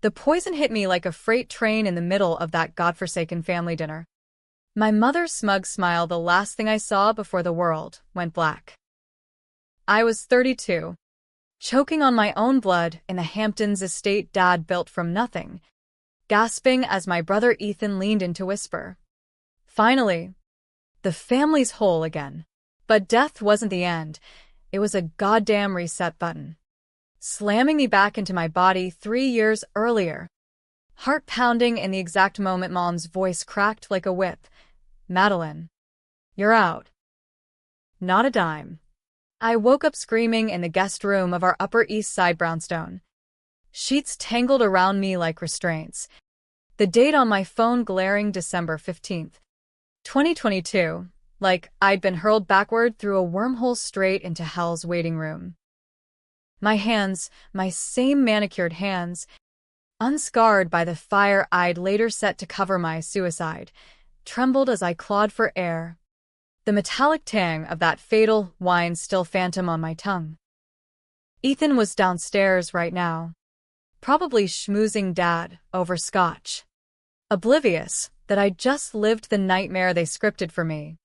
The poison hit me like a freight train in the middle of that godforsaken family dinner. My mother's smug smile, the last thing I saw before the world went black. I was 32, choking on my own blood in the Hamptons estate Dad built from nothing, gasping as my brother Ethan leaned in to whisper, "Finally, the family's whole again." But death wasn't the end. It was a goddamn reset button, slamming me back into my body 3 years earlier. Heart pounding in the exact moment Mom's voice cracked like a whip. "Madeline, you're out." Not a dime. I woke up screaming in the guest room of our Upper East Side brownstone. Sheets tangled around me like restraints. The date on my phone glaring December 15th, 2022, like I'd been hurled backward through a wormhole straight into hell's waiting room. My hands, my same manicured hands, unscarred by the fire I'd later set to cover my suicide, trembled as I clawed for air, the metallic tang of that fatal wine still phantom on my tongue. Ethan was downstairs right now, probably schmoozing Dad over scotch, oblivious that I'd just lived the nightmare they scripted for me.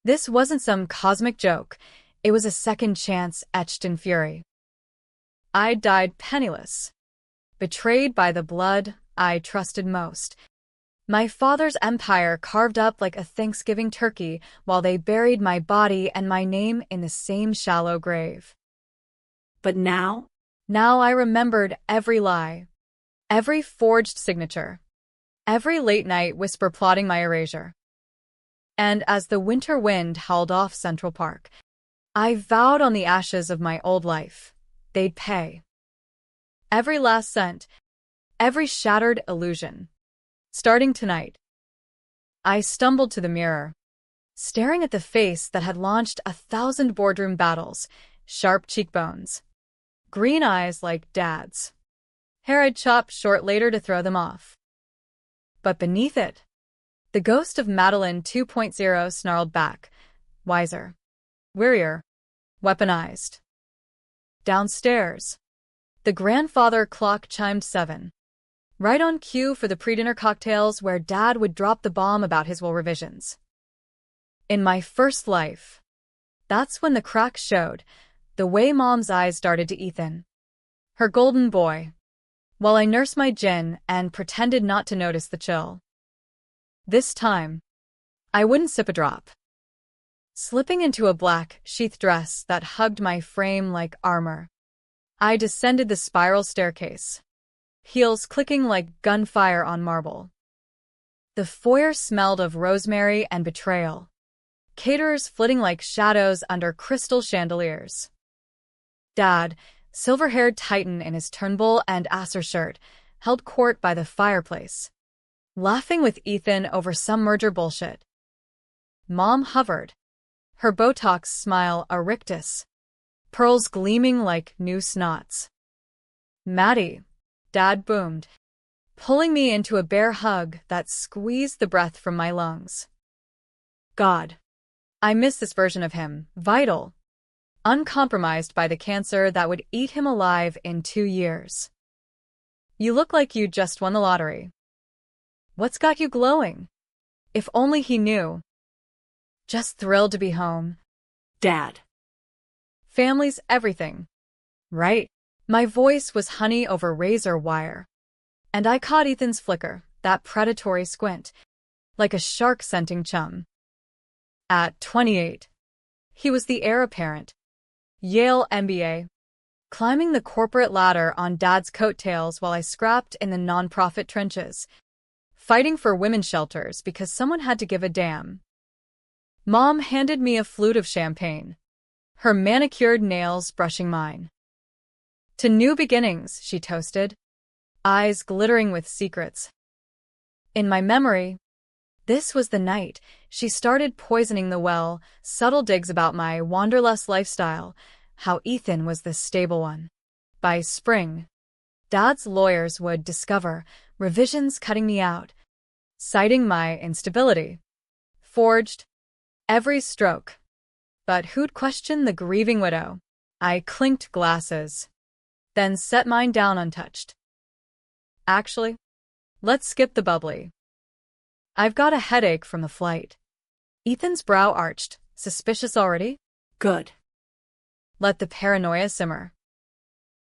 This wasn't some cosmic joke, it was a second chance etched in fury. I died penniless, betrayed by the blood I trusted most. My father's empire carved up like a Thanksgiving turkey while they buried my body and my name in the same shallow grave. But now I remembered every lie, every forged signature, every late-night whisper plotting my erasure. And as the winter wind howled off Central Park, I vowed on the ashes of my old life, they'd pay. Every last cent, every shattered illusion. Starting tonight. I stumbled to the mirror, staring at the face that had launched 1,000 boardroom battles, sharp cheekbones, green eyes like Dad's, hair I'd chopped short later to throw them off. But beneath it, the ghost of Madeline 2.0 snarled back, wiser, wearier, weaponized. Downstairs, the grandfather clock chimed 7. Right on cue for the pre-dinner cocktails where Dad would drop the bomb about his will revisions. In my first life, that's when the cracks showed, the way Mom's eyes darted to Ethan, her golden boy, while I nursed my gin and pretended not to notice the chill. This time, I wouldn't sip a drop. Slipping into a black sheath dress that hugged my frame like armor, I descended the spiral staircase, heels clicking like gunfire on marble. The foyer smelled of rosemary and betrayal, caterers flitting like shadows under crystal chandeliers. Dad, silver-haired titan in his Turnbull and Acer shirt, held court by the fireplace, laughing with Ethan over some merger bullshit. Mom hovered, her Botox smile a rictus, pearls gleaming like new snots. "Maddie," Dad boomed, pulling me into a bear hug that squeezed the breath from my lungs. God, I miss this version of him, vital, uncompromised by the cancer that would eat him alive in 2 years. "You look like you just won the lottery. What's got you glowing?" If only he knew. Just thrilled to be home. Dad. Family's everything, right? My voice was honey over razor wire, and I caught Ethan's flicker, that predatory squint, like a shark scenting chum. At 28, he was the heir apparent, Yale MBA, climbing the corporate ladder on Dad's coattails while I scrapped in the nonprofit trenches, fighting for women's shelters because someone had to give a damn. Mom handed me a flute of champagne, her manicured nails brushing mine. "To new beginnings," she toasted, eyes glittering with secrets. In my memory, this was the night she started poisoning the well, subtle digs about my wanderlust lifestyle, how Ethan was the stable one. By spring, Dad's lawyers would discover revisions cutting me out, citing my instability. Forged, every stroke. But who'd question the grieving widow? I clinked glasses, then set mine down untouched. Actually, let's skip the bubbly. I've got a headache from the flight. Ethan's brow arched. Suspicious already? Good. Let the paranoia simmer.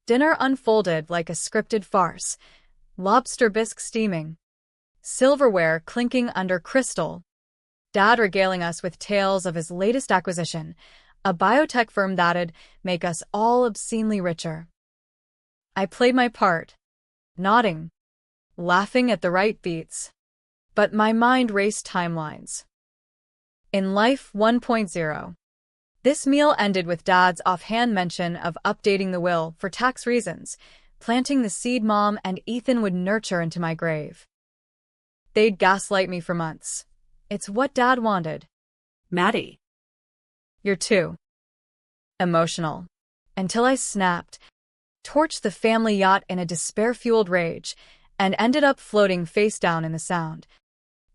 Dinner unfolded like a scripted farce. Lobster bisque steaming. Silverware clinking under crystal. Dad regaling us with tales of his latest acquisition, a biotech firm that'd make us all obscenely richer. I played my part, nodding, laughing at the right beats. But my mind raced timelines. In Life 1.0, this meal ended with Dad's offhand mention of updating the will for tax reasons, planting the seed Mom and Ethan would nurture into my grave. They'd gaslight me for months. It's what Dad wanted. Maddie. You're too emotional. Until I snapped, torched the family yacht in a despair-fueled rage, and ended up floating face down in the Sound.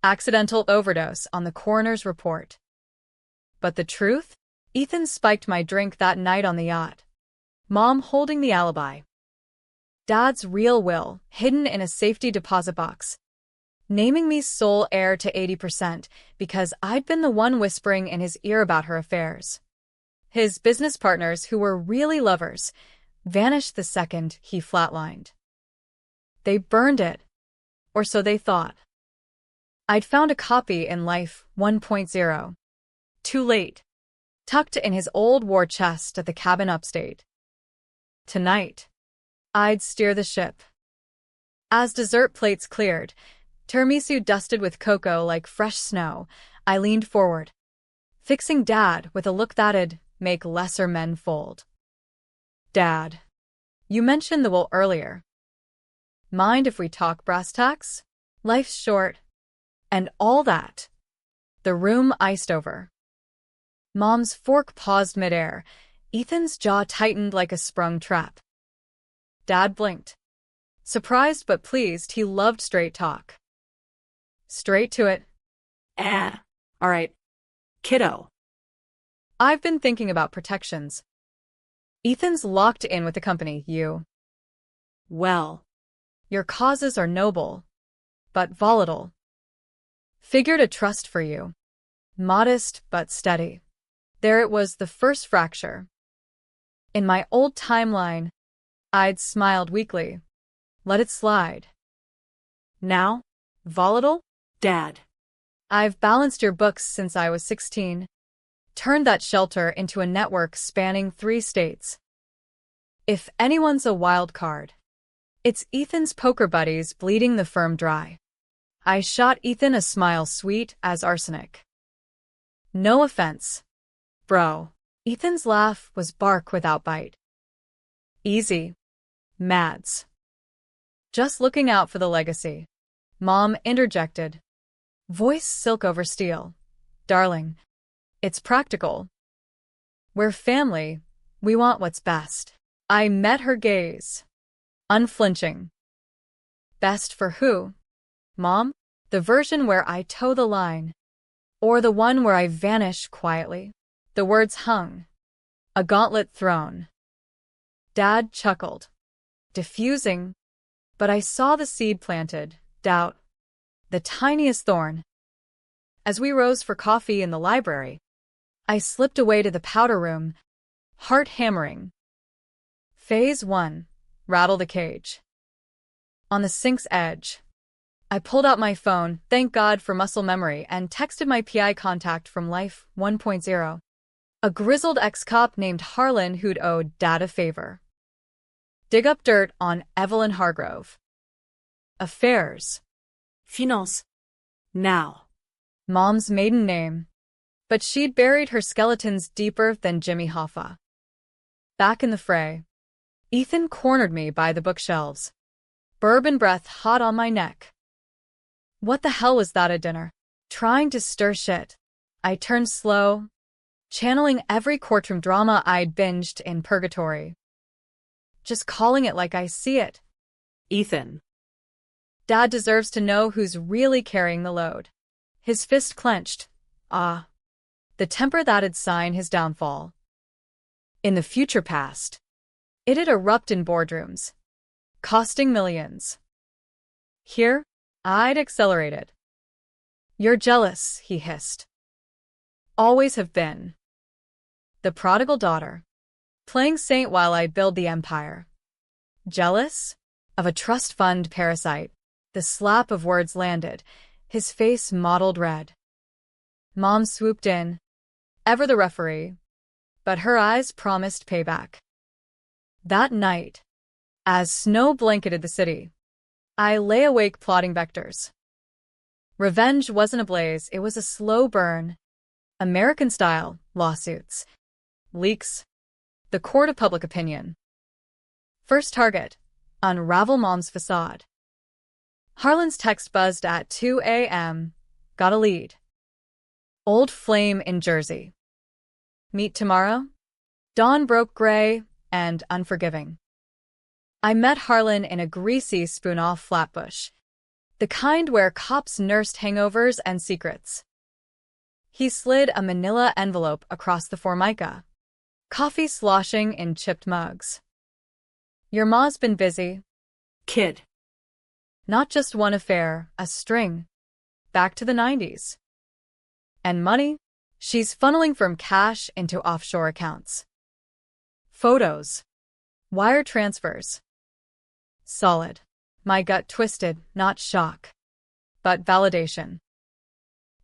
Accidental overdose on the coroner's report. But the truth? Ethan spiked my drink that night on the yacht. Mom holding the alibi. Dad's real will, hidden in a safety deposit box. Naming me sole heir to 80% because I'd been the one whispering in his ear about her affairs. His business partners, who were really lovers, vanished the second he flatlined. They burned it. Or so they thought. I'd found a copy in Life 1.0. Too late. Tucked in his old war chest at the cabin upstate. Tonight, I'd steer the ship. As dessert plates cleared, tiramisu dusted with cocoa like fresh snow, I leaned forward, fixing Dad with a look that'd make lesser men fold. Dad, you mentioned the will earlier. Mind if we talk brass tacks? Life's short. And all that. The room iced over. Mom's fork paused midair. Ethan's jaw tightened like a sprung trap. Dad blinked. Surprised but pleased, he loved straight talk. Straight to it. All right. Kiddo. I've been thinking about protections. Ethan's locked in with the company, you. Well. Your causes are noble, but volatile. Figured a trust for you. Modest but steady. There it was, the first fracture. In my old timeline, I'd smiled weakly. Let it slide. Now, volatile? Dad. I've balanced your books since I was 16. Turned that shelter into a network spanning 3 states. If anyone's a wild card, it's Ethan's poker buddies bleeding the firm dry. I shot Ethan a smile sweet as arsenic. No offense, bro. Ethan's laugh was bark without bite. Easy. Mads. Just looking out for the legacy. Mom interjected. Voice silk over steel. Darling, it's practical. We're family. We want what's best. I met her gaze. Unflinching. Best for who? Mom? The version where I toe the line. Or the one where I vanish quietly? The words hung. A gauntlet thrown. Dad chuckled. Diffusing. But I saw the seed planted. Doubt. The tiniest thorn. As we rose for coffee in the library, I slipped away to the powder room, heart hammering. Phase 1. Rattle the cage. On the sink's edge, I pulled out my phone, thank God for muscle memory, and texted my PI contact from Life 1.0. A grizzled ex-cop named Harlan who'd owed Dad a favor. Dig up dirt on Evelyn Hargrove. Affairs. Finance. Now. Mom's maiden name. But she'd buried her skeletons deeper than Jimmy Hoffa. Back in the fray, Ethan cornered me by the bookshelves. Bourbon breath hot on my neck. What the hell was that at dinner? Trying to stir shit. I turned slow, channeling every courtroom drama I'd binged in purgatory. Just calling it like I see it. Ethan. Dad deserves to know who's really carrying the load. His fist clenched. Ah. The temper that'd sign his downfall. In the future past, it'd erupt in boardrooms, costing millions. Here, I'd accelerated. You're jealous, he hissed. Always have been. The prodigal daughter. Playing saint while I build the empire. Jealous? Of a trust fund parasite. The slap of words landed, his face mottled red. Mom swooped in, ever the referee, but her eyes promised payback. That night, as snow blanketed the city, I lay awake plotting vectors. Revenge wasn't a blaze, it was a slow burn. American-style lawsuits, leaks, the court of public opinion. First target, unravel Mom's facade. Harlan's text buzzed at 2 a.m. Got a lead. Old flame in Jersey. Meet tomorrow? Dawn broke gray and unforgiving. I met Harlan in a greasy spoon-off Flatbush, the kind where cops nursed hangovers and secrets. He slid a manila envelope across the Formica, coffee sloshing in chipped mugs. Your ma's been busy. Kid. Not just one affair, a string. Back to the 90s. And money? She's funneling from cash into offshore accounts. Photos. Wire transfers. Solid. My gut twisted, not shock, but validation.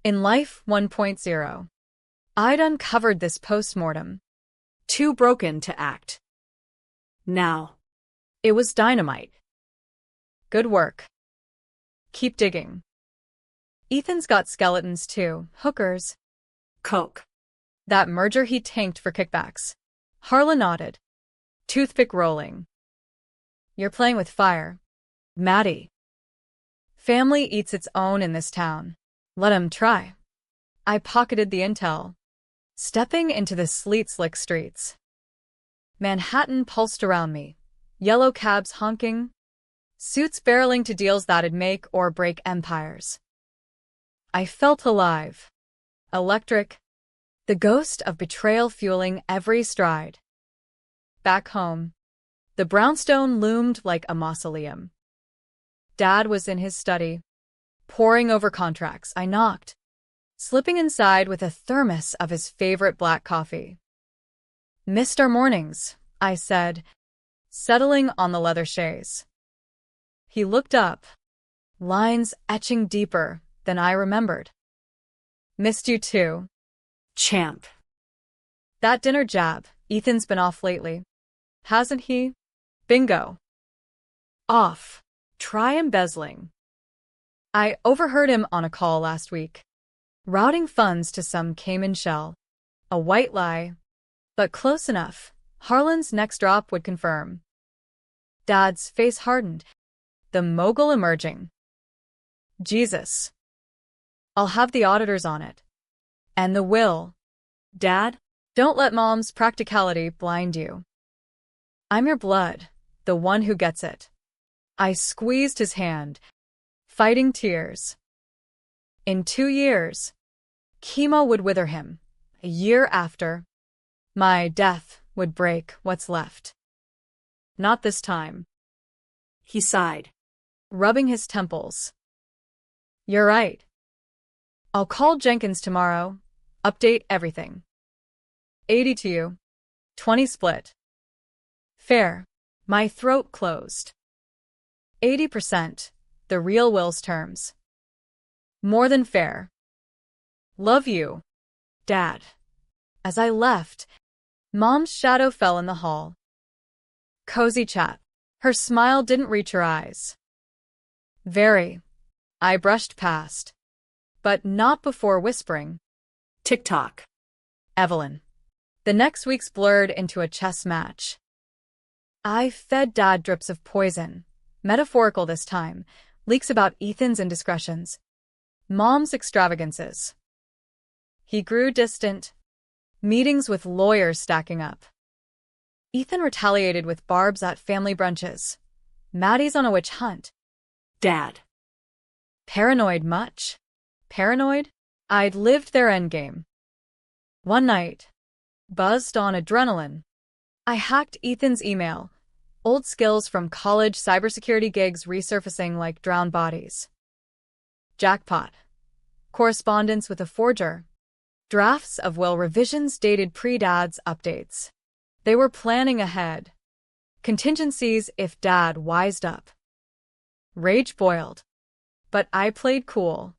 In Life 1.0, I'd uncovered this post-mortem. Too broken to act. Now. It was dynamite. Good work. Keep digging. Ethan's got skeletons too, hookers. Coke. That merger he tanked for kickbacks. Harlan nodded. Toothpick rolling. You're playing with fire. Maddie. Family eats its own in this town. Let 'em try. I pocketed the intel. Stepping into the sleet-slick streets. Manhattan pulsed around me. Yellow cabs honking. Suits barreling to deals that'd make or break empires. I felt alive. Electric. The ghost of betrayal fueling every stride. Back home, the brownstone loomed like a mausoleum. Dad was in his study, poring over contracts. I knocked, slipping inside with a thermos of his favorite black coffee. Missed our mornings, I said, settling on the leather chaise. He looked up, lines etching deeper than I remembered. Missed you too. Champ. That dinner jab, Ethan's been off lately. Hasn't he? Bingo. Off. Try embezzling. I overheard him on a call last week, routing funds to some Cayman shell. A white lie, but close enough. Harlan's next drop would confirm. Dad's face hardened, the mogul emerging. Jesus. I'll have the auditors on it. And the will. Dad, don't let Mom's practicality blind you. I'm your blood, the one who gets it. I squeezed his hand, fighting tears. In 2 years, chemo would wither him. A year after, my death would break what's left. Not this time. He sighed, rubbing his temples. You're right. I'll call Jenkins tomorrow, update everything. 80 to you. 20 split. Fair. My throat closed. 80%, the real Will's terms. More than fair. Love you, Dad. As I left, Mom's shadow fell in the hall. Cozy chat. Her smile didn't reach her eyes. Very. I brushed past. But not before whispering. Tick-tock. Evelyn. The next week's blurred into a chess match. I fed Dad drips of poison. Metaphorical this time. Leaks about Ethan's indiscretions. Mom's extravagances. He grew distant. Meetings with lawyers stacking up. Ethan retaliated with Barb's at family brunches. Maddie's on a witch hunt. Dad. Paranoid much? Paranoid? I'd lived their endgame. One night, buzzed on adrenaline, I hacked Ethan's email, Old skills from college cybersecurity gigs resurfacing like drowned bodies. Jackpot. Correspondence with a forger. Drafts of will revisions dated pre-Dad's updates. They were planning ahead. Contingencies if Dad wised up. Rage boiled. But I played cool.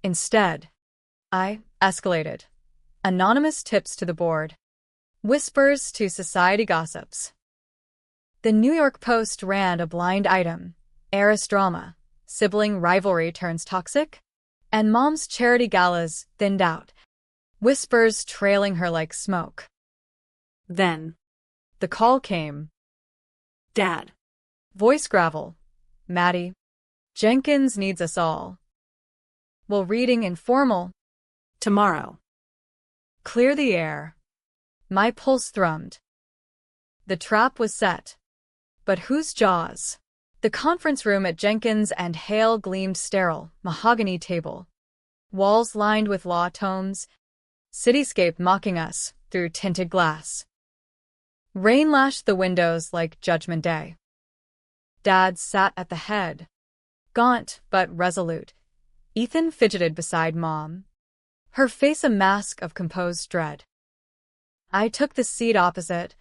Instead, I escalated. Anonymous tips to the board. Whispers to society gossips. The New York Post ran a blind item. Heiress drama. Sibling rivalry turns toxic? And Mom's charity galas thinned out. Whispers trailing her like smoke. Then, The call came. Dad. Voice gravel. Maddie. Jenkins needs us all. Will reading informal. Tomorrow. Clear the air. My pulse thrummed. The trap was set. But whose jaws? The conference room at Jenkins and Hale gleamed sterile, mahogany table. Walls lined with law tomes. Cityscape mocking us through tinted glass. Rain lashed the windows like Judgment Day. Dad sat at the head. Gaunt but resolute. Ethan fidgeted beside Mom. Her face a mask of composed dread. I took the seat opposite.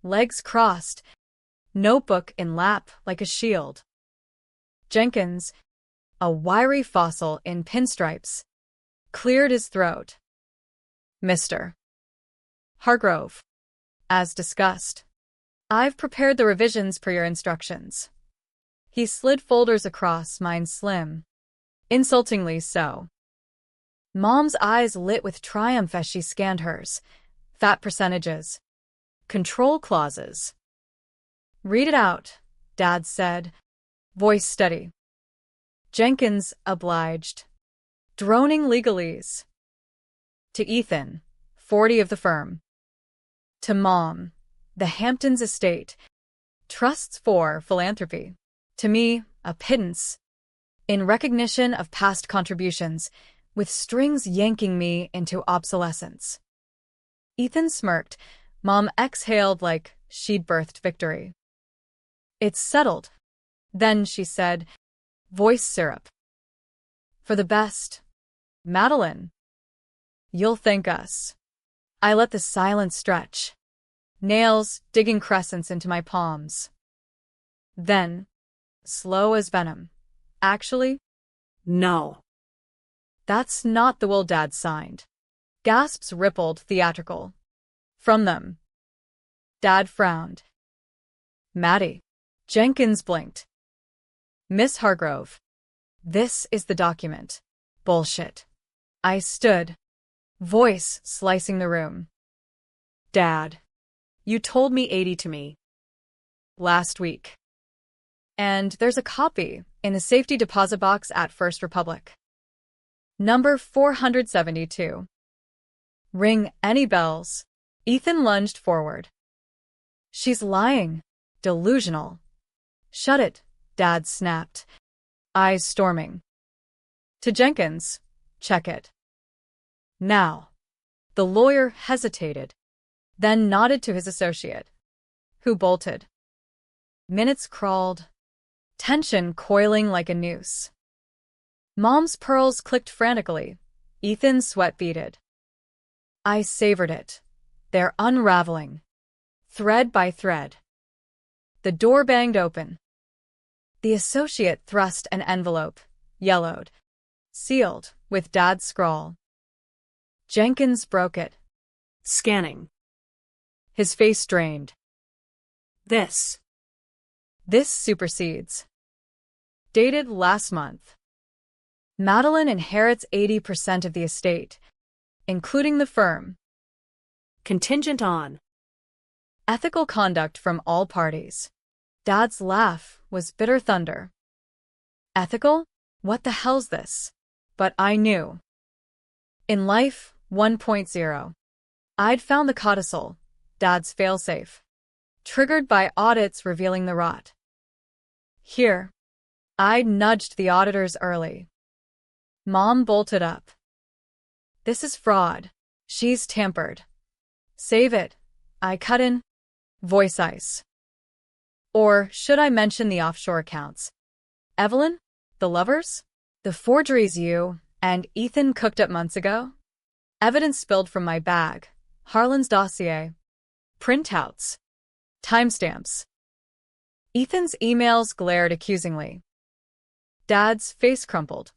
Legs crossed. Notebook in lap like a shield. Jenkins, a wiry fossil in pinstripes, cleared his throat. Mr. Hargrove. As discussed. I've prepared the revisions per your instructions. He slid folders across, mine slim. Insultingly so. Mom's eyes lit with triumph as she scanned hers. Fat percentages. Control clauses. Read it out, Dad said. Voice steady. Jenkins obliged. Droning legalese. To Ethan, 40 of the firm. To Mom, the Hamptons estate. Trusts for philanthropy. To me, a pittance. In recognition of past contributions, with strings yanking me into obsolescence. Ethan smirked. Mom exhaled like she'd birthed victory. It's settled. Then she said, voice syrup. For the best. Madeline. You'll thank us. I let the silence stretch. Nails digging crescents into my palms. Then, slow as venom. Actually? No. That's not the will Dad signed. Gasps rippled theatrical. From them. Dad frowned. Maddie. Jenkins blinked. Miss Hargrove. This is the document. Bullshit. I stood. Voice slicing the room. Dad. You told me 80 to me. Last week. And there's a copy in the safety deposit box at First Republic. Number 472. Ring any bells. Ethan lunged forward. She's lying. Delusional. Shut it, Dad snapped. Eyes storming. To Jenkins. Check it. Now. The lawyer hesitated, then nodded to his associate, who bolted. Minutes crawled, tension coiling like a noose. Mom's pearls clicked frantically. Ethan's sweat beaded. I savored it. They're unraveling. Thread by thread. The door banged open. The associate thrust an envelope, yellowed, sealed with Dad's scrawl. Jenkins broke it. Scanning. His face drained. This supersedes. Dated last month. Madeline inherits 80% of the estate, including the firm. Contingent on. Ethical conduct from all parties. Dad's laugh was bitter thunder. Ethical? What the hell's this? But I knew. In Life 1.0, I'd found the codicil, Dad's failsafe, triggered by audits revealing the rot. Here, I'd nudged the auditors early. Mom bolted up. This is fraud. She's tampered. Save it. I cut in. Voice ice. Or should I mention the offshore accounts? Evelyn? The lovers? The forgeries you and Ethan cooked up months ago? Evidence spilled from my bag. Harlan's dossier. Printouts. Timestamps. Ethan's emails glared accusingly. Dad's face crumpled,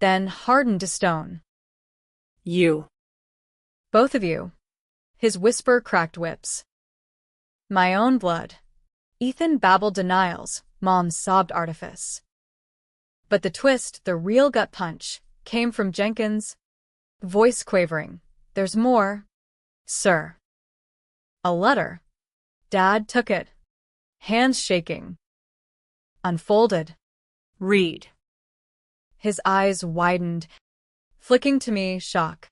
then hardened to stone. You. Both of you. His whisper cracked whips. My own blood. Ethan babbled denials, Mom sobbed artifice. But the twist, the real gut punch, came from Jenkins, voice quavering. There's more, sir. A letter. Dad took it, hands shaking. Unfolded. Read. His eyes widened, flicking to me shock,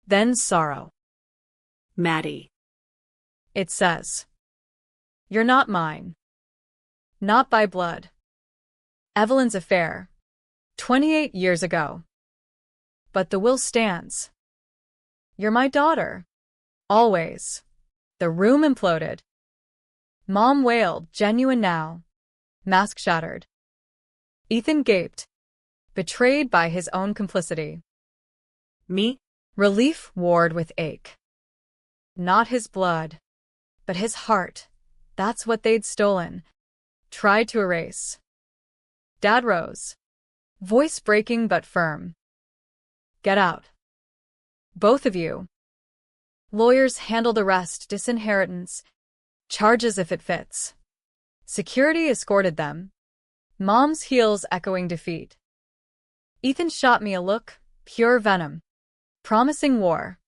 then sorrow. Maddie. It says, you're not mine. Not by blood. Evelyn's affair. 28 years ago. But the will stands. You're my daughter. Always. The room imploded. Mom wailed, genuine now. Mask shattered. Ethan gaped, betrayed by his own complicity. Me? Relief warred with ache. Not his blood, but his heart. That's what they'd stolen. Tried to erase. Dad rose, voice breaking but firm. Get out. Both of you. Lawyers handle the rest, disinheritance, charges if it fits. Security escorted them. Mom's heels echoing defeat. Ethan shot me a look, pure venom, promising war.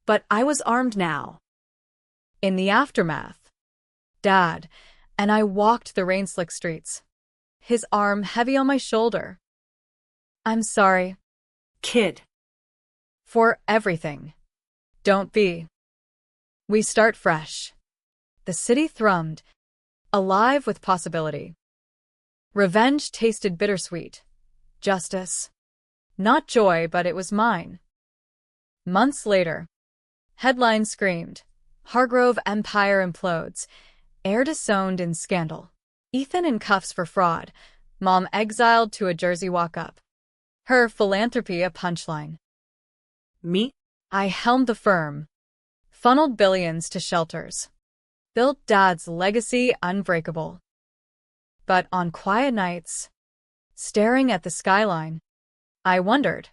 But I was armed now. In the aftermath, Dad and I walked the rain-slick streets, his arm heavy on my shoulder. I'm sorry, Kid. for everything. Don't be. We start fresh. The city thrummed, alive with possibility. Revenge tasted bittersweet. Justice. Not joy, but it was mine. Months later, headlines screamed, Hargrove empire implodes, heir disowned in scandal. Ethan in cuffs for fraud, Mom exiled to a Jersey walk-up. Her philanthropy a punchline. Me? I helmed the firm, funneled billions to shelters, built Dad's legacy unbreakable. But on quiet nights, staring at the skyline, I wondered,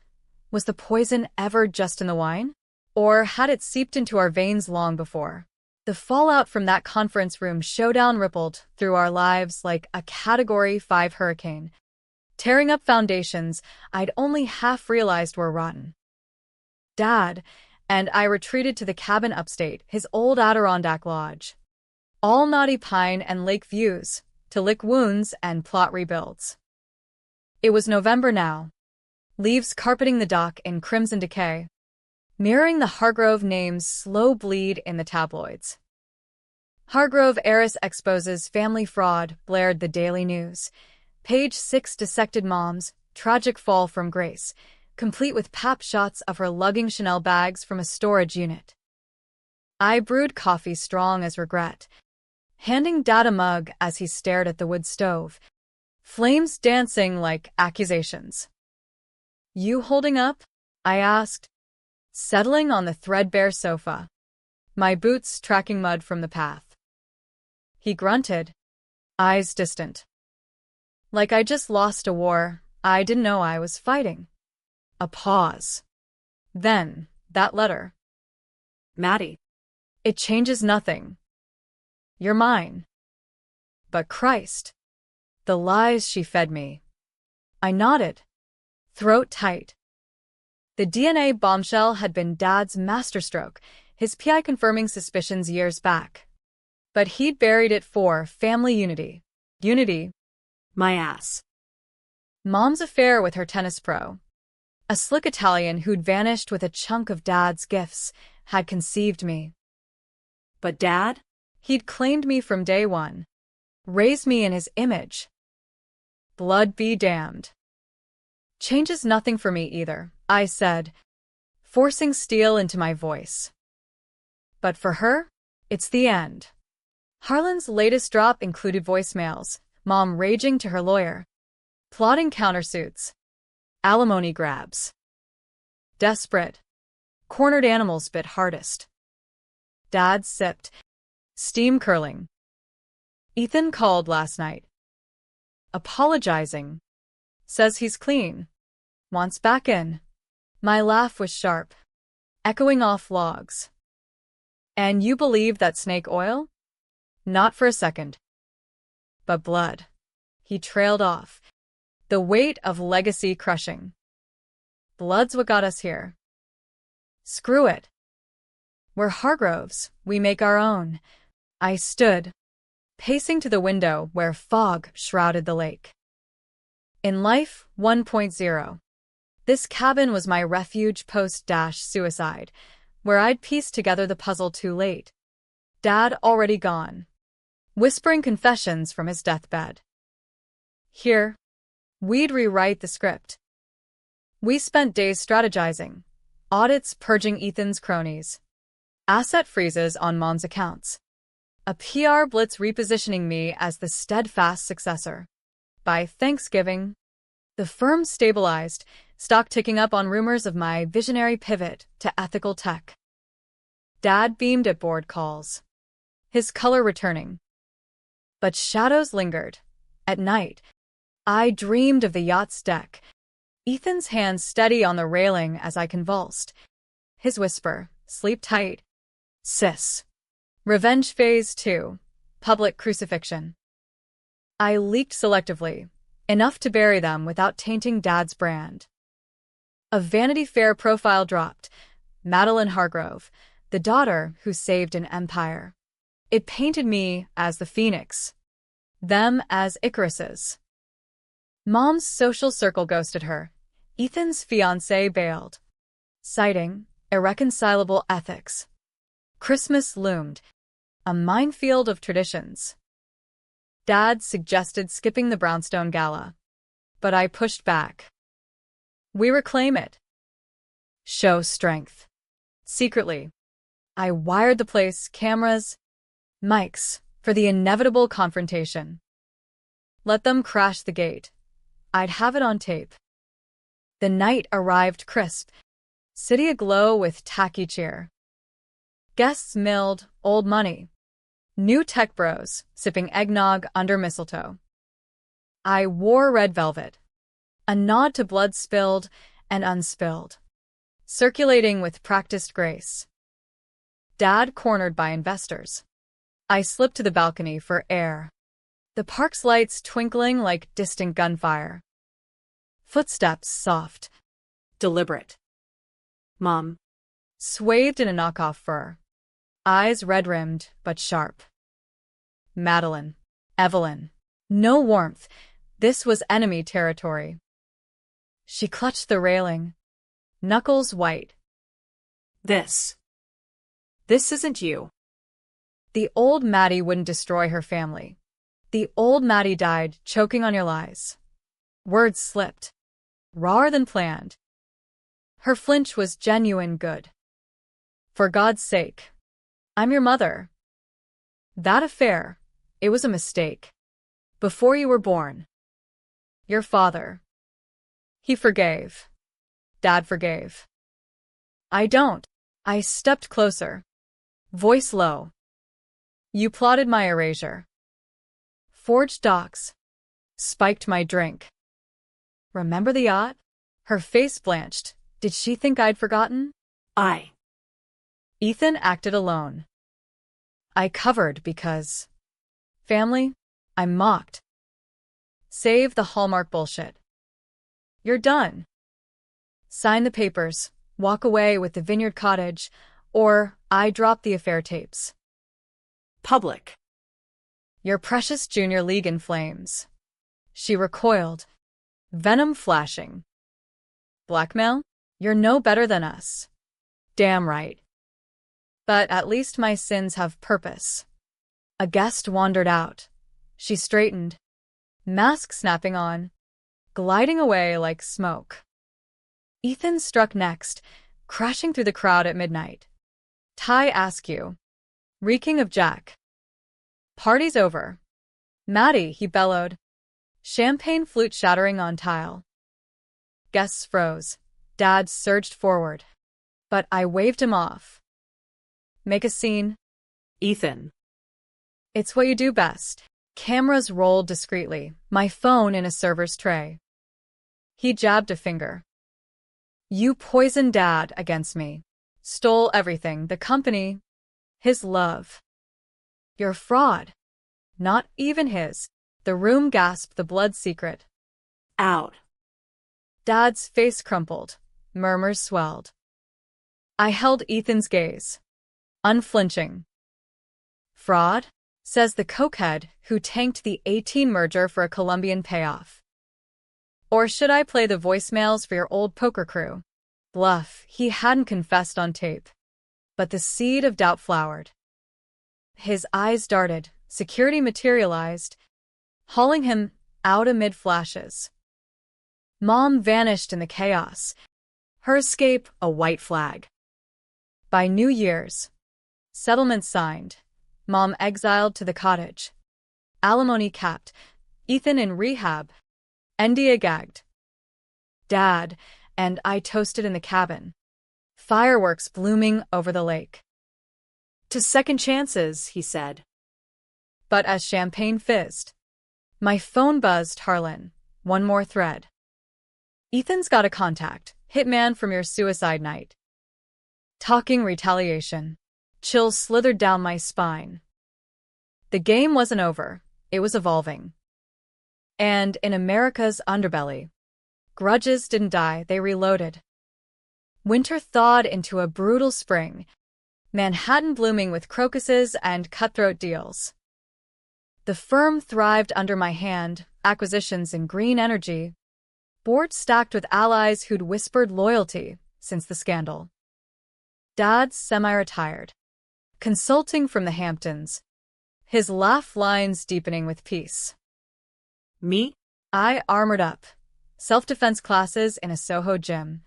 was the poison ever just in the wine? Or had it seeped into our veins long before? The fallout from that conference room showdown rippled through our lives like a Category 5 hurricane, tearing up foundations I'd only half realized were rotten. Dad and I retreated to the cabin upstate, his old Adirondack lodge. All knotty pine and lake views, to lick wounds and plot rebuilds. It was November now, leaves carpeting the dock in crimson decay, mirroring the Hargrove name's slow bleed in the tabloids. Hargrove heiress exposes family fraud, blared the Daily News. Page 6 dissected mom's tragic fall from grace, complete with pap shots of her lugging Chanel bags from a storage unit. I brewed coffee strong as regret, handing Dad a mug as he stared at the wood stove, flames dancing like accusations. You holding up? I asked, settling on the threadbare sofa, my boots tracking mud from the path. He grunted, eyes distant. Like I just lost a war I didn't know I was fighting. A pause. Then, that letter. Maddie. It changes nothing. You're mine. But Christ, the lies she fed me. I nodded, throat tight. The DNA bombshell had been Dad's masterstroke, his PI confirming suspicions years back. But he'd buried it for family unity. Unity. My ass. Mom's affair with her tennis pro, a slick Italian who'd vanished with a chunk of Dad's gifts, had conceived me. But Dad? He'd claimed me from day one, raised me in his image. Blood be damned. Changes nothing for me either, I said, forcing steel into my voice. But for her, it's the end. Harlan's latest drop included voicemails, Mom raging to her lawyer, plotting countersuits, alimony grabs. Desperate. Cornered animals bit hardest. Dad sipped, steam curling. Ethan called last night. Apologizing. Says he's clean. Wants back in. My laugh was sharp, echoing off logs. And you believe that snake oil? Not for a second. But blood. He trailed off, the weight of legacy crushing. Blood's what got us here. Screw it. We're Hargroves, we make our own. I stood, pacing to the window where fog shrouded the lake. In Life 1.0, this cabin was my refuge post-suicide, where I'd pieced together the puzzle too late. Dad already gone, whispering confessions from his deathbed. Here, we'd rewrite the script. We spent days strategizing, audits purging Ethan's cronies, asset freezes on Mom's accounts, a PR blitz repositioning me as the steadfast successor. By Thanksgiving, the firm stabilized, stock ticking up on rumors of my visionary pivot to ethical tech. Dad beamed at board calls, his color returning. But shadows lingered. At night, I dreamed of the yacht's deck, Ethan's hands steady on the railing as I convulsed. His whisper, sleep tight. Sis. Revenge Phase 2. Public crucifixion. I leaked selectively, enough to bury them without tainting Dad's brand. A Vanity Fair profile dropped. Madeline Hargrove, the daughter who saved an empire. It painted me as the Phoenix, them as Icaruses. Mom's social circle ghosted her. Ethan's fiancé bailed, citing irreconcilable ethics. Christmas loomed, a minefield of traditions. Dad suggested skipping the Brownstone Gala, but I pushed back. We reclaim it. Show strength. Secretly, I wired the place, cameras, mics, for the inevitable confrontation. Let them crash the gate. I'd have it on tape. The night arrived crisp, city aglow with tacky cheer. Guests milled old money. New tech bros sipping eggnog under mistletoe. I wore red velvet, a nod to blood spilled and unspilled, circulating with practiced grace. Dad cornered by investors. I slipped to the balcony for air, the park's lights twinkling like distant gunfire. Footsteps soft, Deliberate. Mom. Swathed in a knockoff fur. Eyes red-rimmed but sharp. Madeline. Evelyn. No warmth. This was enemy territory. She clutched the railing, knuckles white. This isn't you. The old Maddie wouldn't destroy her family. The old Maddie died choking on your lies. Words slipped, rawer than planned. Her flinch was genuine good. For God's sake, I'm your mother. That affair, it was a mistake. Before you were born. Your father. He forgave. Dad forgave. I don't. I stepped closer. Voice low. You plotted my erasure. Forged docs. Spiked my drink. Remember the yacht? Her face blanched. Did she think I'd forgotten? Ethan acted alone. I covered because... Family? I mocked. Save the Hallmark bullshit. You're done. Sign the papers, walk away with the vineyard cottage, or I drop the affair tapes. Public. Your precious junior league in flames. She recoiled, venom flashing. Blackmail? You're no better than us. Damn right. But at least my sins have purpose. A guest wandered out. She straightened, mask snapping on, gliding away like smoke. Ethan struck next, crashing through the crowd at midnight. Ty Askew, reeking of Jack. Party's over. Maddie, he bellowed. Champagne flute shattering on tile. Guests froze. Dad surged forward. But I waved him off. Make a scene. Ethan. It's what you do best. Cameras rolled discreetly, my phone in a server's tray. He jabbed a finger. You poisoned Dad against me. Stole everything, the company, his love. You're a fraud. Not even his. The room gasped the blood secret. Out. Dad's face crumpled. Murmurs swelled. I held Ethan's gaze. Unflinching. Fraud? Says the cokehead who tanked the 18 merger for a Colombian payoff. Or should I play the voicemails for your old poker crew? Bluff, he hadn't confessed on tape. But the seed of doubt flowered. His eyes darted, security materialized, hauling him out amid flashes. Mom vanished in the chaos. Her escape, a white flag. By New Year's, settlement signed. Mom exiled to the cottage. Alimony capped. Ethan in rehab. Endia gagged. Dad and I toasted in the cabin. Fireworks blooming over the lake. To second chances, he said. But as champagne fizzed, my phone buzzed. Harlan. One more thread. Ethan's got a contact. Hitman from your suicide night. Talking retaliation. Chills slithered down my spine. The game wasn't over. It was evolving. And in America's underbelly, grudges didn't die, they reloaded. Winter thawed into a brutal spring, Manhattan blooming with crocuses and cutthroat deals. The firm thrived under my hand, acquisitions in green energy, boards stacked with allies who'd whispered loyalty since the scandal. Dad's semi-retired, consulting from the Hamptons, his laugh lines deepening with peace. Me? I armored up, self-defense classes in a Soho gym.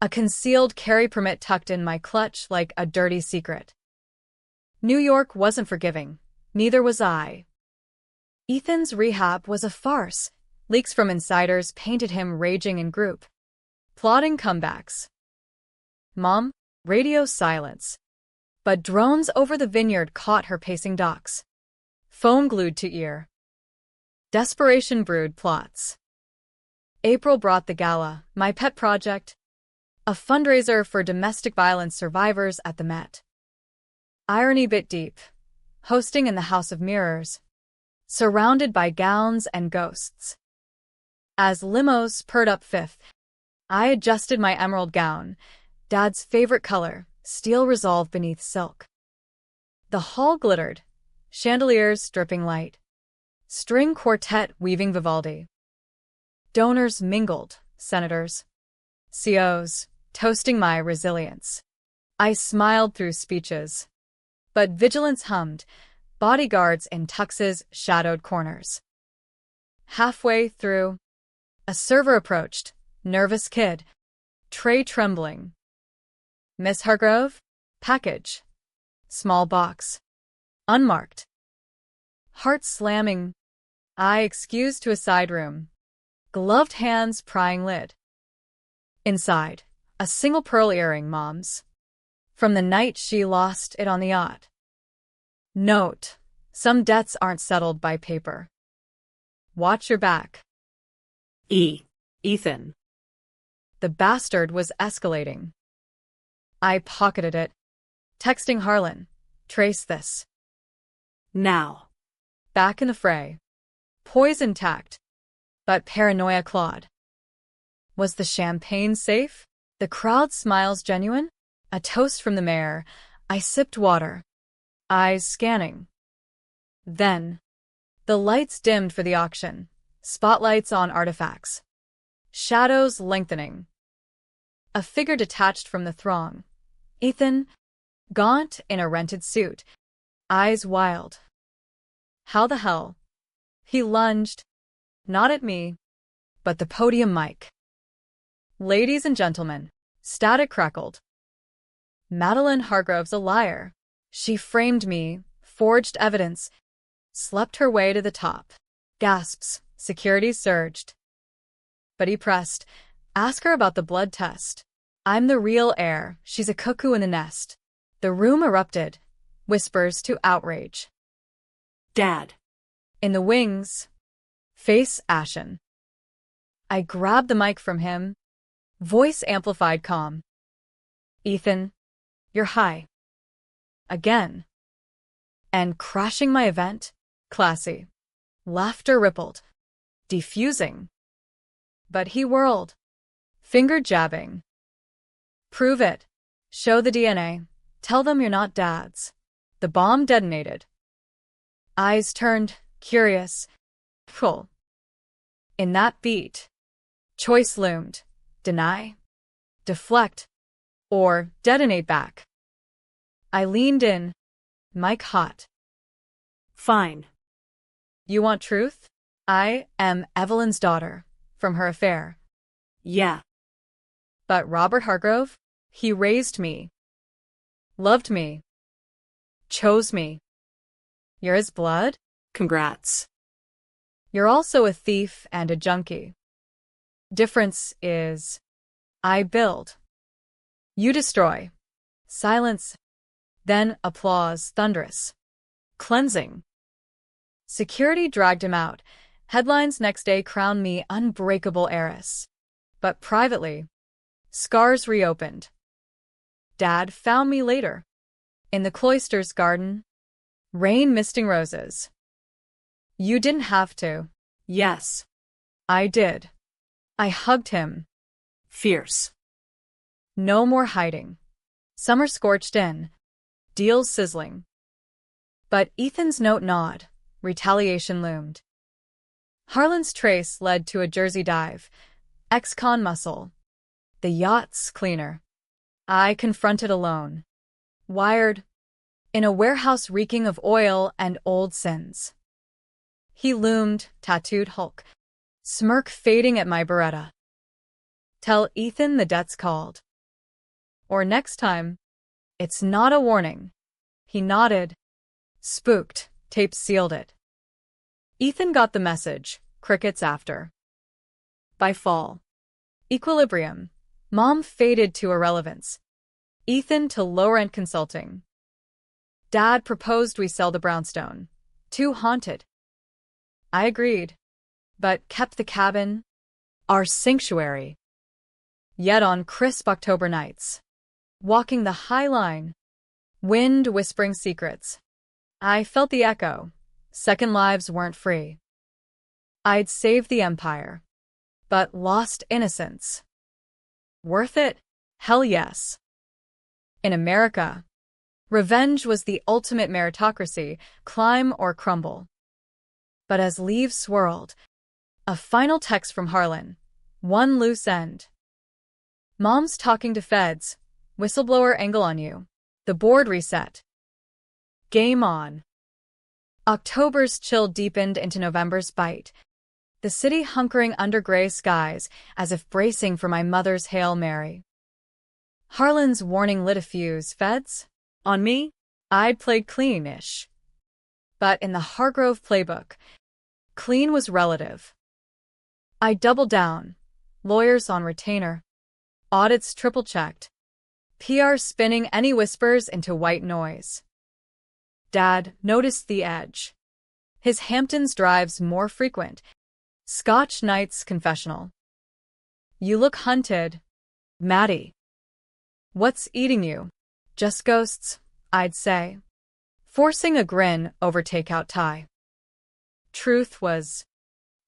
A concealed carry permit tucked in my clutch like a dirty secret. New York wasn't forgiving, neither was I. Ethan's rehab was a farce. Leaks from insiders painted him raging in group, plotting comebacks. Mom? Radio silence. But drones over the vineyard caught her pacing docks. Phone glued to ear. Desperation brewed plots. April brought the gala, my pet project, a fundraiser for domestic violence survivors at the Met. Irony bit deep, hosting in the House of Mirrors, surrounded by gowns and ghosts. As limos purred up fifth, I adjusted my emerald gown, Dad's favorite color, steel resolve beneath silk. The hall glittered, chandeliers dripping light, string quartet weaving Vivaldi. Donors mingled, senators, COs, toasting my resilience. I smiled through speeches. But vigilance hummed, bodyguards in tuxes shadowed corners. Halfway through, a server approached, nervous kid, tray trembling. Miss Hargrove? Package. Small box. Unmarked. Heart slamming. I excused to a side room. Gloved hands prying lid. Inside, a single pearl earring, Mom's. From the night she lost it on the yacht. Note: some debts aren't settled by paper. Watch your back. Ethan. The bastard was escalating. I pocketed it. Texting Harlan. Trace this. Now. Back in the fray. Poise intact. But paranoia clawed. Was the champagne safe? The crowd smiles genuine? A toast from the mayor. I sipped water. Eyes scanning. Then, the lights dimmed for the auction. Spotlights on artifacts. Shadows lengthening. A figure detached from the throng. Ethan, gaunt in a rented suit. Eyes wild. How the hell? He lunged. Not at me, but the podium mic. Ladies and gentlemen, static crackled. Madeline Hargrove's a liar. She framed me, forged evidence, slept her way to the top. Gasps. Security surged. But he pressed. Ask her about the blood test. I'm the real heir. She's a cuckoo in the nest. The room erupted. Whispers to outrage. Dad. In the wings. Face ashen. I grabbed the mic from him. Voice amplified calm. Ethan, you're high. Again. And crashing my event? Classy. Laughter rippled. Defusing. But he whirled. Finger jabbing. Prove it. Show the DNA. Tell them you're not Dad's. The bomb detonated. Eyes turned, curious. Pull. In that beat, choice loomed. Deny, deflect, or detonate back. I leaned in, mic hot. Fine. You want truth? I am Evelyn's daughter, from her affair. Yeah. But Robert Hargrove? He raised me. Loved me. Chose me. You're his blood? Congrats. You're also a thief and a junkie. Difference is, I build. You destroy. Silence. Then applause, thunderous. Cleansing. Security dragged him out. Headlines next day crowned me unbreakable heiress. But privately, scars reopened. Dad found me later. In the cloister's garden. Rain misting roses. You didn't have to. Yes. I did. I hugged him. Fierce. No more hiding. Summer scorched in. Deals sizzling. But Ethan's note gnawed. Retaliation loomed. Harlan's trace led to a Jersey dive. Ex-con muscle. The yacht's cleaner. I confronted alone. Wired. In a warehouse reeking of oil and old sins. He loomed, tattooed Hulk. Smirk fading at my Beretta. Tell Ethan the debt's called. Or next time, it's not a warning. He nodded. Spooked, tape sealed it. Ethan got the message, crickets after. By fall. Equilibrium. Mom faded to irrelevance. Ethan to low-rent consulting. Dad proposed we sell the brownstone. Too haunted. I agreed, but kept the cabin, our sanctuary. Yet on crisp October nights, walking the high line, wind whispering secrets, I felt the echo. Second lives weren't free. I'd saved the empire, but lost innocence. Worth it? Hell yes. In America, revenge was the ultimate meritocracy, climb or crumble. But as leaves swirled, a final text from Harlan, one loose end. Mom's talking to feds, whistleblower angle on you. The board reset. Game on. October's chill deepened into November's bite. The city hunkering under gray skies as if bracing for my mother's Hail Mary. Harlan's warning lit a fuse. Feds? On me? I'd played clean-ish. But in the Hargrove playbook, clean was relative. I doubled down. Lawyers on retainer. Audits triple-checked. PR spinning any whispers into white noise. Dad noticed the edge. His Hamptons drives more frequent. Scotch nights confessional. You look hunted. Maddie. What's eating you? Just ghosts, I'd say. Forcing a grin over takeout tie. Truth was,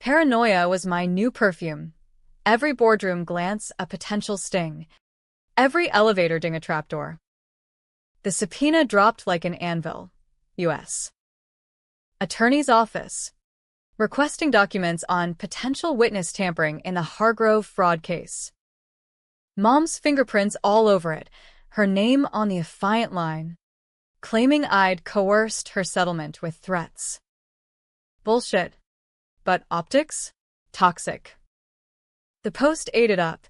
paranoia was my new perfume. Every boardroom glance a potential sting. Every elevator ding a trapdoor. The subpoena dropped like an anvil. U.S. Attorney's Office. Requesting documents on potential witness tampering in the Hargrove fraud case. Mom's fingerprints all over it, her name on the affiant line. Claiming I'd coerced her settlement with threats. Bullshit. But optics? Toxic. The Post ate it up.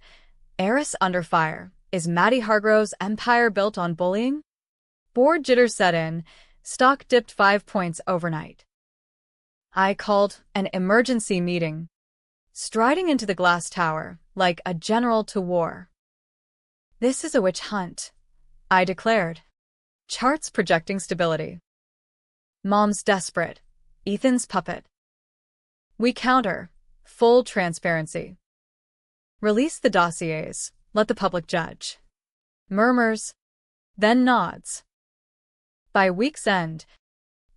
Heiress under fire. Is Maddie Hargrove's empire built on bullying? Board jitters set in. Stock dipped 5 points overnight. I called an emergency meeting, striding into the glass tower like a general to war. This is a witch hunt, I declared. Charts projecting stability. Mom's desperate. Ethan's puppet. We counter. Full transparency. Release the dossiers. Let the public judge. Murmurs. Then nods. By week's end,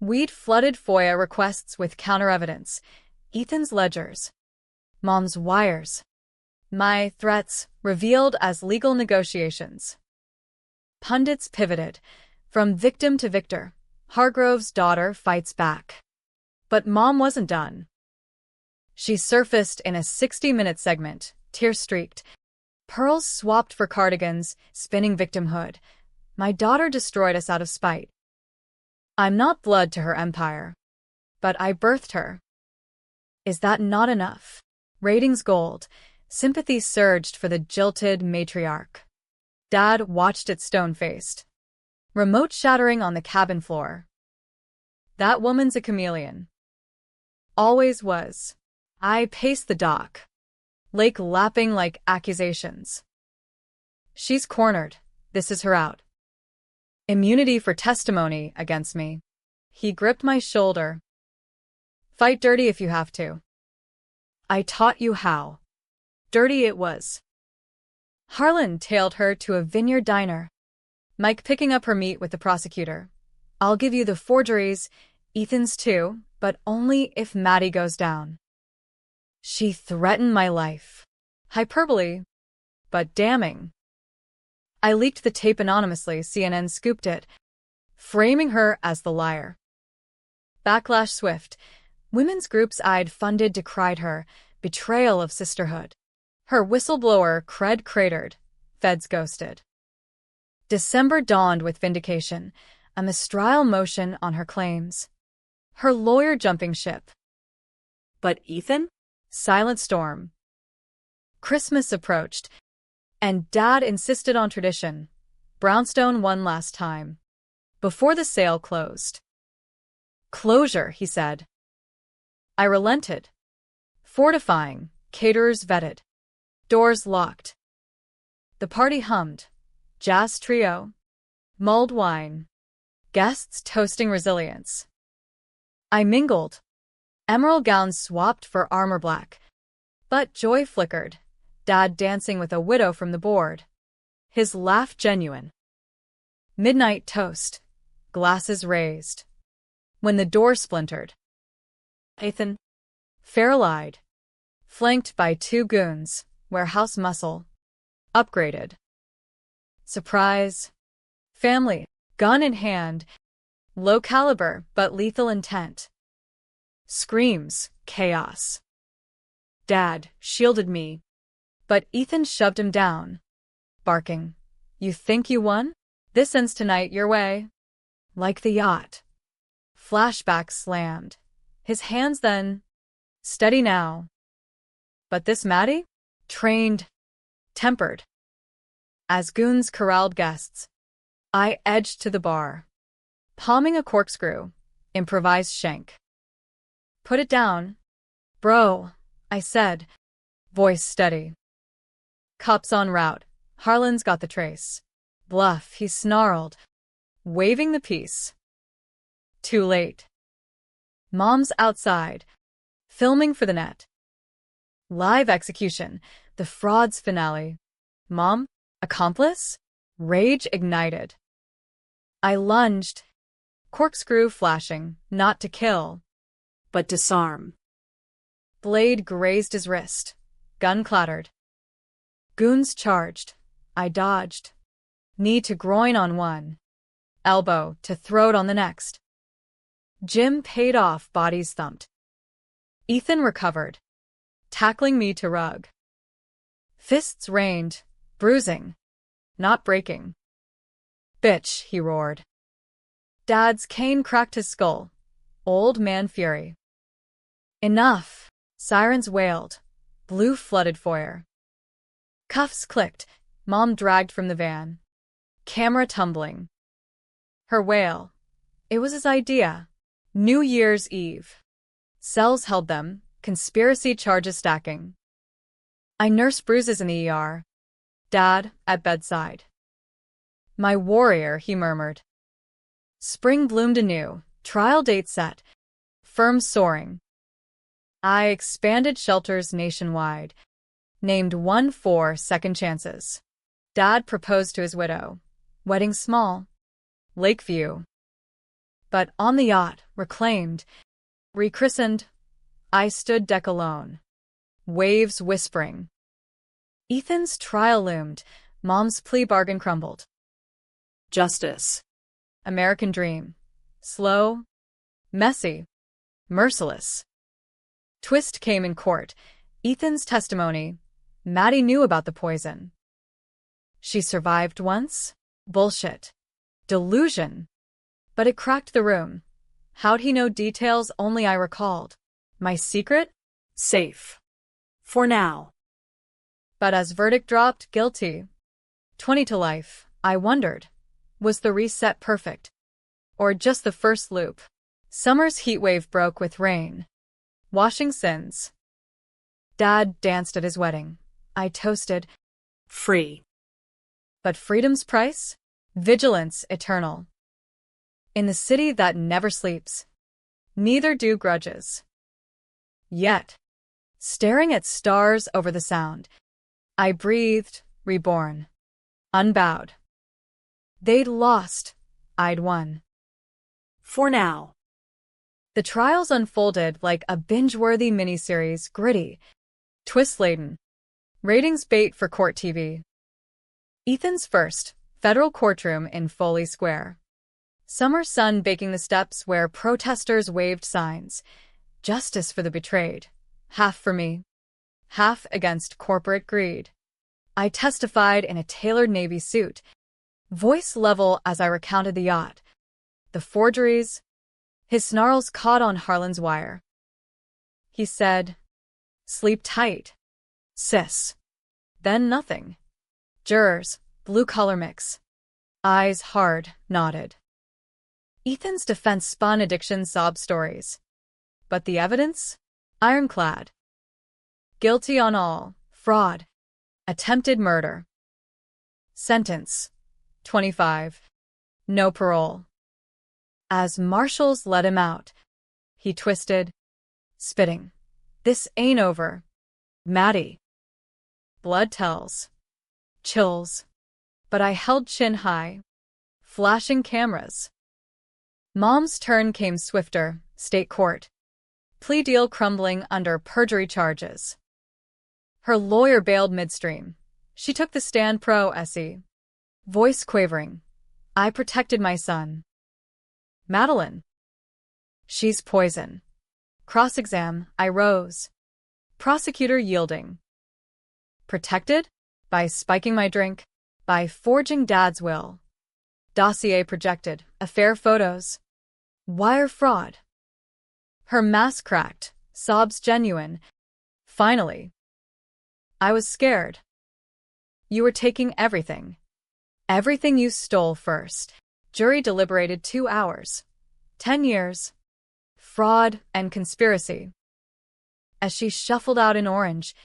we'd flooded FOIA requests with counter-evidence. Ethan's ledgers. Mom's wires. My threats revealed as legal negotiations. Pundits pivoted. From victim to victor, Hargrove's daughter fights back. But Mom wasn't done. She surfaced in a 60-minute segment, tear-streaked. Pearls swapped for cardigans, spinning victimhood. My daughter destroyed us out of spite. I'm not blood to her empire, but I birthed her. Is that not enough? Ratings gold. Sympathy surged for the jilted matriarch. Dad watched it stone-faced. Remote shattering on the cabin floor. That woman's a chameleon. Always was. I paced the dock. Lake lapping like accusations. She's cornered. This is her out. Immunity for testimony against me. He gripped my shoulder. Fight dirty if you have to. I taught you how. Dirty it was. Harlan tailed her to a vineyard diner. Mike picking up her meat with the prosecutor. I'll give you the forgeries, Ethan's too, but only if Maddie goes down. She threatened my life. Hyperbole, but damning. I leaked the tape anonymously, CNN scooped it, framing her as the liar. Backlash swift. Women's groups I'd funded decried her, betrayal of sisterhood. Her whistleblower cred cratered, feds ghosted. December dawned with vindication, a mistrial motion on her claims. Her lawyer jumping ship. But Ethan? Silent storm. Christmas approached, and Dad insisted on tradition. Brownstone one last time. Before the sale closed. Closure, he said. I relented. Fortifying, caterers vetted. Doors locked. The party hummed. Jazz trio. Mulled wine. Guests toasting resilience. I mingled. Emerald gowns swapped for armor black. But joy flickered. Dad dancing with a widow from the board. His laugh genuine. Midnight toast. Glasses raised. When the door splintered. Ethan. Feral-eyed. Flanked by two goons. Warehouse muscle. Upgraded. Surprise. Family. Gun in hand. Low caliber, but lethal intent. Screams. Chaos. Dad shielded me. But Ethan shoved him down. Barking. You think you won? This ends tonight your way. Like the yacht. Flashback slammed. His hands then. Steady now. But this Maddie? Trained. Tempered. As goons corralled guests, I edged to the bar. Palming a corkscrew. Improvised shank. Put it down. Bro, I said. Voice steady. Cups en route. Harlan's got the trace. Bluff, he snarled. Waving the piece. Too late. Mom's outside. Filming for the net. Live execution. The fraud's finale. Mom? Accomplice? Rage ignited. I lunged. Corkscrew flashing, not to kill, but disarm. Blade grazed his wrist. Gun clattered. Goons charged. I dodged. Knee to groin on one. Elbow to throat on the next. Jim paid off, bodies thumped. Ethan recovered. Tackling me to rug. Fists rained, bruising, not breaking. Bitch, he roared. Dad's cane cracked his skull. Old man fury. Enough. Sirens wailed. Blue flooded foyer. Cuffs clicked. Mom dragged from the van. Camera tumbling. Her wail. It was his idea. New Year's Eve. Cells held them, conspiracy charges stacking. I nursed bruises in the ER. Dad, at bedside. My warrior, he murmured. Spring bloomed anew, trial date set, firms soaring. I expanded shelters nationwide, named one for second chances. Dad proposed to his widow. Wedding small. Lakeview. But on the yacht, reclaimed, rechristened, I stood deck alone. Waves whispering. Ethan's trial loomed. Mom's plea bargain crumbled. Justice. American dream. Slow. Messy. Merciless. Twist came in court. Ethan's testimony. Maddie knew about the poison. She survived once? Bullshit. Delusion. But it cracked the room. How'd he know details only I recalled? My secret? Safe. For now. But as verdict dropped, guilty. 20 to life, I wondered. Was the reset perfect? Or just the first loop? Summer's heatwave broke with rain. Washing sins. Dad danced at his wedding. I toasted. Free. But freedom's price? Vigilance eternal. In the city that never sleeps. Neither do grudges. Yet, staring at stars over the sound, I breathed, reborn. Unbowed. They'd lost. I'd won. For now. The trials unfolded like a binge-worthy miniseries, gritty, twist-laden. Ratings bait for court TV. Ethan's first federal courtroom in Foley Square. Summer sun baking the steps where protesters waved signs. Justice for the betrayed. Half for me. Half against corporate greed. I testified in a tailored Navy suit, voice level as I recounted the yacht. The forgeries. His snarls caught on Harlan's wire. He said, "Sleep tight, sis." Then nothing. Jurors, blue-collar mix. Eyes hard, nodded. Ethan's defense spun addiction sob stories. But the evidence? Ironclad. Guilty on all. Fraud. Attempted murder. Sentence. 25. No parole. As marshals let him out, he twisted, spitting. This ain't over. Maddie. Blood tells. Chills. But I held chin high. Flashing cameras. Mom's turn came swifter, state court. Plea deal crumbling under perjury charges. Her lawyer bailed midstream. She took the stand pro se. Voice quavering. I protected my son. Madeline. She's poison. Cross-exam, I rose. Prosecutor yielding. Protected? By spiking my drink. By forging Dad's will. Dossier projected. Affair photos. Wire fraud. Her mask cracked. Sobs genuine. Finally. I was scared. You were taking everything. Everything you stole first. Jury deliberated 2 hours. 10 years. Fraud and conspiracy. As she shuffled out in orange,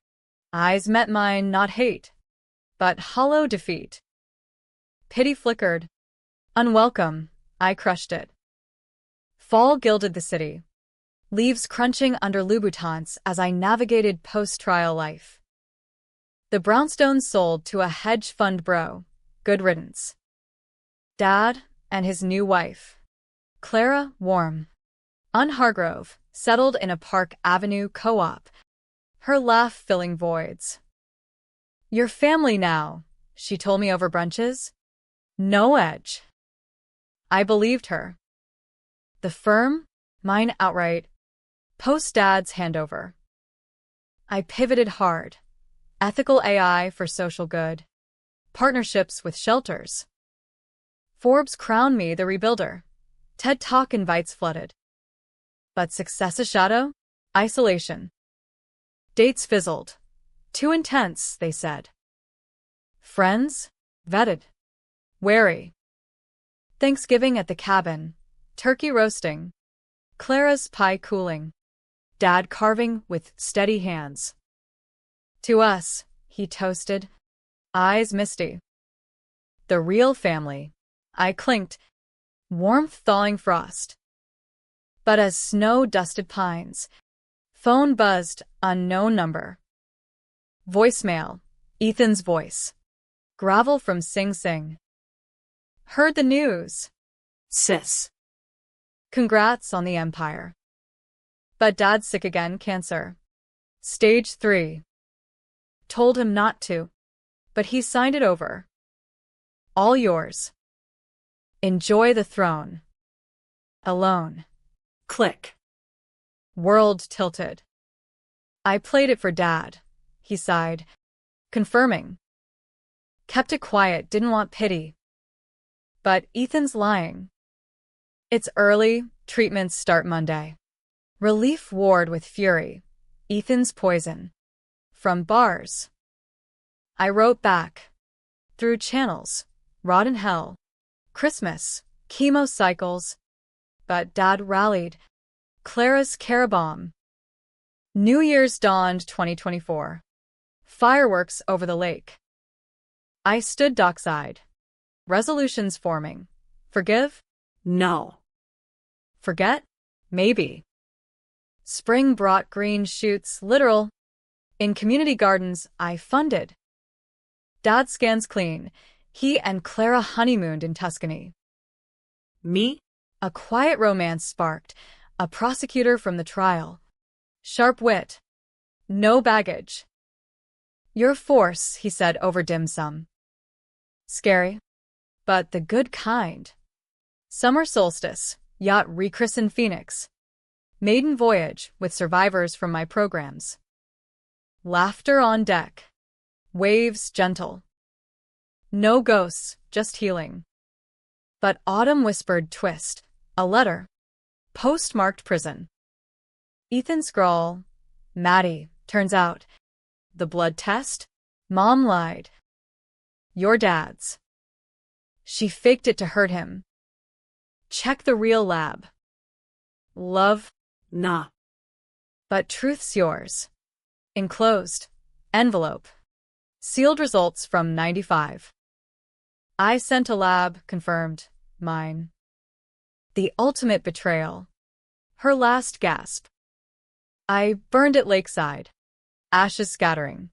eyes met mine, not hate, but hollow defeat. Pity flickered. Unwelcome, I crushed it. Fall gilded the city. Leaves crunching under Louboutins as I navigated post-trial life. The brownstones sold to a hedge fund bro. Good riddance. Dad and his new wife. Clara, warm. Unhargrove, settled in a Park Avenue co-op. Her laugh filling voids. Your family now, she told me over brunches. No edge. I believed her. The firm? Mine outright. Post-Dad's handover. I pivoted hard. Ethical AI for social good. Partnerships with shelters. Forbes crowned me the rebuilder. TED Talk invites flooded. But success a shadow? Isolation. Dates fizzled. Too intense, they said. Friends? Vetted. Wary. Thanksgiving at the cabin. Turkey roasting. Clara's pie cooling. Dad carving with steady hands. To us, he toasted, eyes misty. The real family, I clinked, warmth thawing frost. But as snow dusted pines, phone buzzed, unknown number. Voicemail, Ethan's voice. Gravel from Sing Sing. Heard the news. Sis. Congrats on the empire. But Dad's sick again, cancer. Stage 3. Told him not to, but he signed it over. All yours. Enjoy the throne. Alone. Click. World tilted. I played it for Dad, he sighed, confirming. Kept it quiet, didn't want pity. But Ethan's lying. It's early, treatments start Monday. Relief ward with fury. Ethan's poison. From bars. I wrote back. Through channels. Rot in hell. Christmas. Chemo cycles. But Dad rallied. Clara's Carabomb. New Year's dawned 2024. Fireworks over the lake. I stood dockside. Resolutions forming. Forgive? No. Forget? Maybe. Spring brought green shoots, literal. In community gardens, I funded. Dad scans clean. He and Clara honeymooned in Tuscany. Me? A quiet romance sparked. A prosecutor from the trial. Sharp wit. No baggage. Your force, he said over dim sum. Scary. But the good kind. Summer solstice. Yacht rechristened Phoenix. Maiden voyage with survivors from my programs. Laughter on deck. Waves gentle. No ghosts, just healing. But autumn whispered twist. A letter. Postmarked prison. Ethan scrawl. Maddie, turns out. The blood test? Mom lied. Your dad's. She faked it to hurt him. Check the real lab. Love? Nah. But truth's yours. Enclosed. Envelope. Sealed results from 95. I sent a lab, confirmed. Mine. The ultimate betrayal. Her last gasp. I burned at lakeside. Ashes scattering.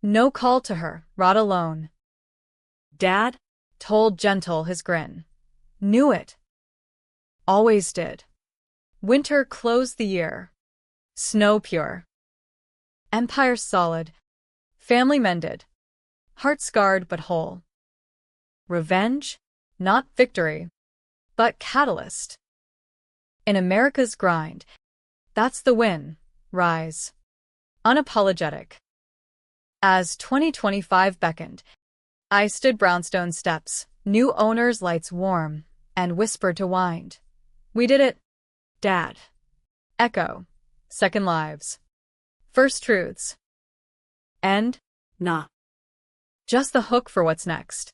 No call to her, rot alone. Dad? Told gentle his grin. Knew it. Always did. Winter closed the year. Snow pure. Empire solid. Family mended. Heart scarred but whole. Revenge? Not victory. But catalyst. In America's grind. That's the win. Rise. Unapologetic. As 2025 beckoned, I stood brownstone steps, new owners' lights warm, and whispered to wind. We did it, Dad. Echo. Second lives. First truths. End? Nah. Just the hook for what's next.